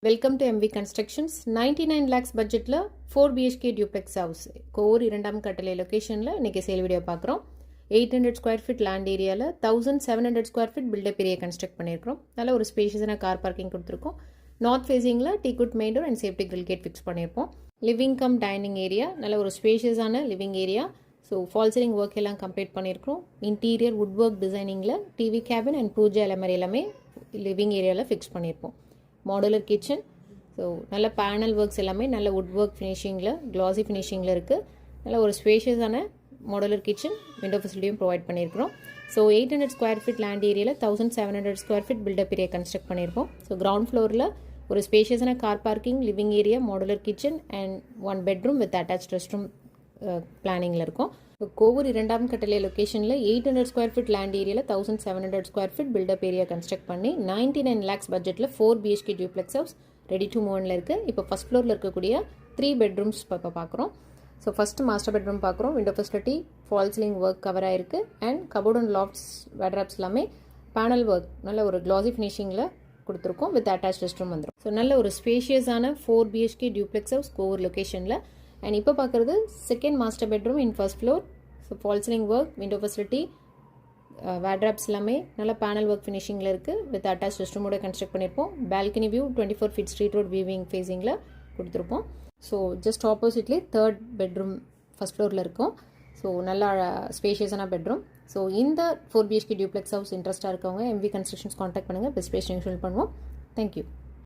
Welcome to MV constructions. 99 lakhs பட்ஜெட்டில் 4 BHK duplex house core 2ஆம் கட்டளை லொக்கேஷனில் இன்றைக்கி சேல் வீடியோ பார்க்குறோம். 800 ஸ்கொயர் ஃபீட் லேண்ட் ஏரியாவில் 1700 square feet built up area construct பண்ணியிருக்கிறோம். நல்ல ஒரு ஸ்பேஷியஸான கார் பார்க்கிங் கொடுத்துருக்கோம். நார்த் ஃபேஸிங்கில் teakwood main door and safety grill gate fix பண்ணியிருப்போம். லிவிங் கம் டைனிங் ஏரியா, நல்ல ஒரு ஸ்பேஷியஸான living area. So fall ceiling work எல்லாம் கம்ப்ளீட் பண்ணியிருக்கிறோம். இன்டீரியர் வுட் ஒர்க் டிசைனிங்கில் டிவி கேபின் அண்ட் பூஜை எல்லாமே லிவிங் ஏரியாவில் ஃபிக்ஸ் பண்ணியிருப்போம். மாடுலர் கிச்சன், ஸோ நல்ல பேனல் ஒர்க்ஸ் எல்லாமே நல்ல வுட் ஒர்க் ஃபினிஷிங்கில் க்ளாஸி ஃபினிஷிங்கில் இருக்குது. நல்ல ஒரு ஸ்பேஷியஸான மாடுலர் கிச்சன் விண்டோ ஃபெசிலிட்டியும் ப்ரொவைட் பண்ணியிருக்கிறோம். ஸோ 800 ஸ்கொயர் ஃபீட் லேண்ட் ஏரியாவில் 1700 square feet built up area construct பண்ணியிருப்போம். ஸோ கிரவுண்ட் ஃப்ளோரில் ஒரு ஸ்பேஷியஸான car parking, living area, modular kitchen and 1 bedroom with attach rest room பிளானிங்கில் இருக்கும். கோவூர் 2ஆம் கட்டளை லொக்கேஷனில் 800 ஸ்கொயர் ஃபீட் லேண்ட் ஏரியாவில் 1700 square feet built up area construct பண்ணி 99 lakhs பட்ஜெட்டில் 4 BHK duplex house ready to மூவ்ல இருக்குது. இப்போ ஃபஸ்ட் ஃப்ளோரில் இருக்கக்கூடிய 3 bedrooms இப்போ பார்க்குறோம். ஸோ ஃபஸ்ட்டு மாஸ்டர் பெட்ரூம் பார்க்குறோம். Window facility, fall ceiling work cover ஆகிருக்கு and cupboard and lofts wardrobes எல்லாமே பேனல் ஒர்க் நல்ல ஒரு க்ளாஸி ஃபினிஷிங்கில் கொடுத்துருக்கோம் வித் அட்டாச் ரெஸ்ட் ரூம் வந்துடும். ஸோ நல்ல ஒரு ஸ்பேஷியஸான 4 BHK டியூப்ளெக்ஸ் ஹவுஸ் கோவூர் லொக்கேஷனில். அண்ட் இப்போ பார்க்குறது second master bedroom in first floor. So fall ceiling work, window facility, wardrobes எல்லாமே நல்ல பேனல் ஒர்க் ஃபினிஷிங்கில் இருக்குது வித் அட்டாச் ரெஸ்ட் ரூமோட கன்ஸ்ட்ரக்ட் பண்ணியிருப்போம். Balcony view 24 feet street road viewing ஃபேஸிங்கில் கொடுத்துருப்போம். ஸோ ஜஸ்ட் ஆப்போசிட்லேயே 3rd bedroom ஃபஸ்ட் ஃப்ளோரில் இருக்கும். ஸோ நல்லா ஸ்பேஷியஸான பெட்ரூம். ஸோ இந்த 4 BHK டியூப்ளெக்ஸ் ஹவுஸ் இன்ட்ரெஸ்ட்டாக இருக்கவங்க எம்வி கன்ஸ்ட்ரக்ஷன்ஸ் கான்டாக்ட் பண்ணுங்கள். பெஸ்ட் ப்ரைஸ் பண்ணுவோம். தேங்க்யூ.